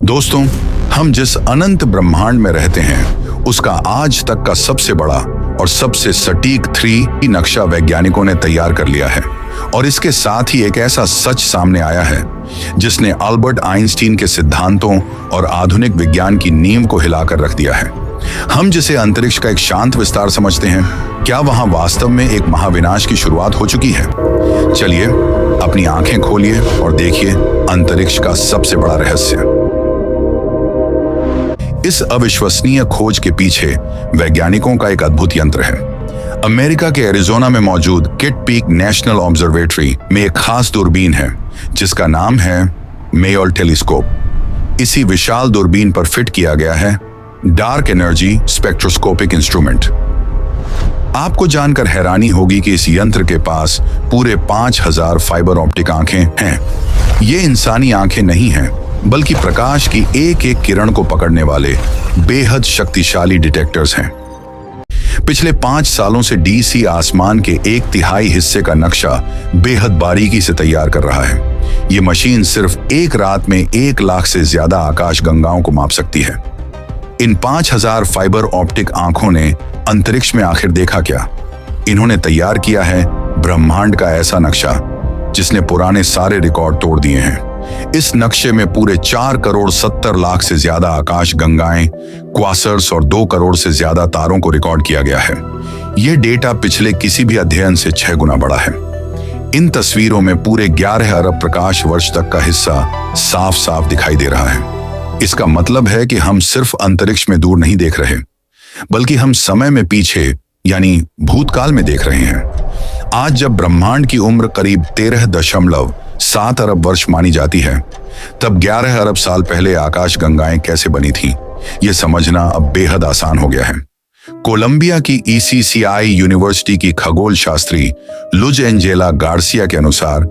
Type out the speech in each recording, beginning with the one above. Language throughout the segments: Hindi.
दोस्तों, हम जिस अनंत ब्रह्मांड में रहते हैं उसका आज तक का सबसे बड़ा और सबसे सटीक 3D नक्शा वैज्ञानिकों ने तैयार कर लिया है। और इसके साथ ही एक ऐसा सच सामने आया है जिसने अल्बर्ट आइंस्टीन के सिद्धांतों और आधुनिक विज्ञान की नींव को हिलाकर रख दिया है। हम जिसे अंतरिक्ष का एक शांत विस्तार समझते हैं, क्या वहां वास्तव में एक महाविनाश की शुरुआत हो चुकी है? चलिए अपनी आंखें खोलिए और देखिए अंतरिक्ष का सबसे बड़ा रहस्य। इस अविश्वसनीय खोज के पीछे वैज्ञानिकों का एक अद्भुत यंत्र है। अमेरिका के एरिजोना में मौजूद किट पीक नेशनल ऑब्जर्वेटरी में एक खास दूरबीन है जिसका नाम है मेयोल टेलीस्कोप। इसी विशाल दूरबीन पर फिट किया गया है डार्क एनर्जी स्पेक्ट्रोस्कोपिक इंस्ट्रूमेंट। आपको जानकर हैरानी होगी कि इस यंत्र के पास पूरे 5000 फाइबर ऑप्टिक आंखें हैं। ये इंसानी आंखें नहीं हैं, बल्कि प्रकाश की एक एक किरण को पकड़ने वाले बेहद शक्तिशाली डिटेक्टर्स हैं। पिछले 5 सालों से डीसी आसमान के 1/3 हिस्से का नक्शा बेहद बारीकी से तैयार कर रहा है। ये मशीन सिर्फ एक रात में 1 लाख से ज्यादा आकाश गंगाओं को माप सकती है। इन 5000 फाइबर ऑप्टिक आंखों ने अंतरिक्ष में आखिर देखा क्या? इन्होंने तैयार किया है ब्रह्मांड का ऐसा नक्शा जिसने पुराने सारे रिकॉर्ड तोड़ दिए हैं। इस नक्शे में पूरे 4 करोड़ 70 लाख से ज्यादा आकाश गंगाएं, क्वासर्स और 2 करोड़ से ज्यादा तारों को रिकॉर्ड किया गया है। यह डेटा पिछले किसी भी अध्ययन से 6 गुना बड़ा है। इन तस्वीरों में पूरे 11 अरब प्रकाश वर्ष तक का हिस्सा साफ साफ दिखाई दे रहा है। इसका मतलब है कि हम सिर्फ अंतरिक्ष में दूर नहीं देख रहे, बल्कि हम समय में पीछे यानी भूतकाल में देख रहे हैं। आज जब ब्रह्मांड की उम्र करीब 13.7 अरब वर्ष मानी जाती है, तब 11 अरब साल पहले आकाश गंगाएं कैसे बनी थीं, यह समझना अब बेहद आसान हो गया है। कोलंबिया की ECCI यूनिवर्सिटी की खगोल शास्त्री लुज एंजेला गार्सिया के अनुसार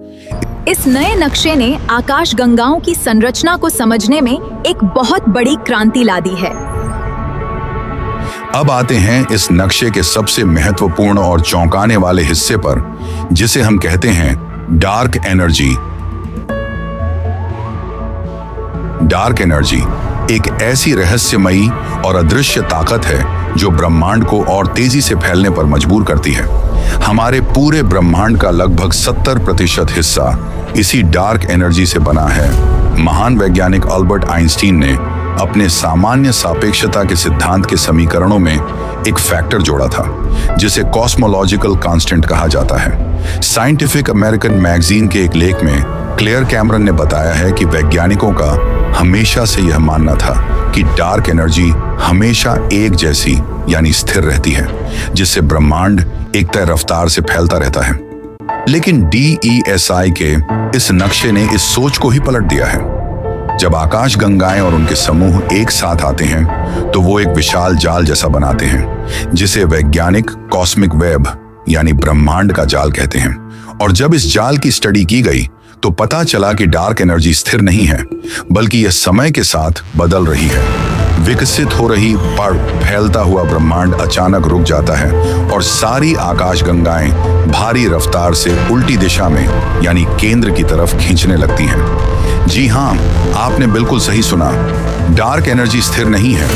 इस नए नक्शे ने आकाश गंगाओं की संरचना को समझने में एक बहुत बड़ी क्रांति ला दी है। अब आते हैं इस नक्शे के सबसे महत्वपूर्ण और चौंकाने वाले हिस्से पर, जिसे हम कहते हैं डार्क एनर्जी। डार्क एनर्जी एक ऐसी रहस्यमयी और अदृश्य ताकत है जो ब्रह्मांड को और तेजी से फैलने पर मजबूर करती है। हमारे पूरे ब्रह्मांड का लगभग 70% हिस्सा इसी डार्क एनर्जी से बना है। महान वैज्ञानिक अल्बर्ट आइंस्टीन ने अपने सामान्य सापेक्षता के सिद्धांत के समीकरणों में एक फैक्टर जोड़ा था जिसे कॉस्मोलॉजिकल कांस्टेंट कहा जाता है। साइंटिफिक अमेरिकन मैगजीन के एक लेख में क्लेयर कैमरन ने बताया है कि वैज्ञानिकों का हमेशा से यह मानना था कि डार्क एनर्जी हमेशा एक जैसी यानी स्थिर रहती है, जिससे ब्रह्मांड एक तय रफ्तार से फैलता रहता है। लेकिन DESI के इस नक्शे ने इस सोच को ही पलट दिया है। जब आकाश गंगाएं और उनके समूह एक साथ आते हैं तो वो एक विशाल जाल जैसा बनाते हैं, जिसे वैज्ञानिक कॉस्मिक वेब यानी ब्रह्मांड का जाल कहते हैं। और जब इस जाल की स्टडी की गई तो पता चला कि डार्क एनर्जी स्थिर नहीं है, बल्कि यह समय के साथ बदल रही है। विकसित हो रही पर फैलता हुआ ब्रह्मांड अचानक रुक जाता है और सारी आकाश गंगाएं भारी रफ्तार से उल्टी दिशा में यानी केंद्र की तरफ खींचने लगती हैं। जी हाँ, आपने बिल्कुल सही सुना, डार्क एनर्जी स्थिर नहीं है।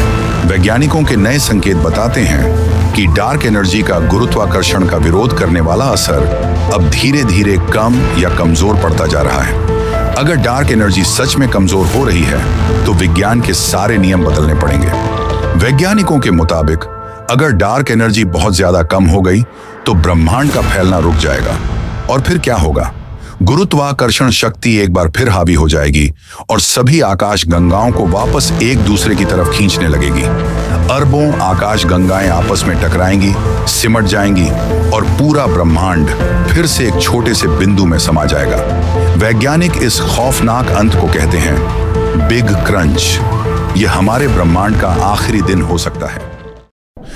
वैज्ञानिकों के नए संकेत बताते हैं कि डार्क एनर्जी का गुरुत्वाकर्षण का विरोध करने वाला असर अब धीरे धीरे कम या कमजोर पड़ता जा रहा है। अगर डार्क एनर्जी सच में कमजोर हो रही है तो विज्ञान के सारे नियम बदलने पड़ेंगे। वैज्ञानिकों के मुताबिक अगर डार्क एनर्जी बहुत ज्यादा कम हो गई तो ब्रह्मांड का फैलना रुक जाएगा। और फिर क्या होगा? गुरुत्वाकर्षण शक्ति एक बार फिर हावी हो जाएगी और सभी आकाश गंगाओं को वापस एक दूसरे की तरफ खींचने लगेगी। अरबों आकाश गंगाएं आपस में टकराएंगी, सिमट जाएंगी और पूरा ब्रह्मांड फिर से एक छोटे से बिंदु में समा जाएगा। वैज्ञानिक इस खौफनाक अंत को कहते हैं बिग क्रंच। यह हमारे ब्रह्मांड का आखिरी दिन हो सकता है।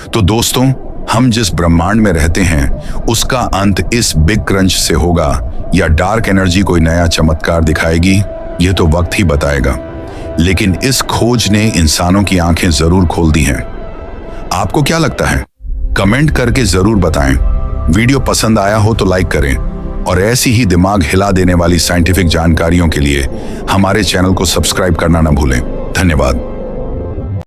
तो दोस्तों, हम जिस ब्रह्मांड में रहते हैं उसका अंत इस बिग क्रंच से होगा या डार्क एनर्जी कोई नया चमत्कार दिखाएगी, यह तो वक्त ही बताएगा। लेकिन इस खोज ने इंसानों की आंखें जरूर खोल दी हैं। आपको क्या लगता है? कमेंट करके जरूर बताएं। वीडियो पसंद आया हो तो लाइक करें और ऐसी ही दिमाग हिला देने वाली साइंटिफिक जानकारियों के लिए हमारे चैनल को सब्सक्राइब करना न भूलें। धन्यवाद। धन्यवाद।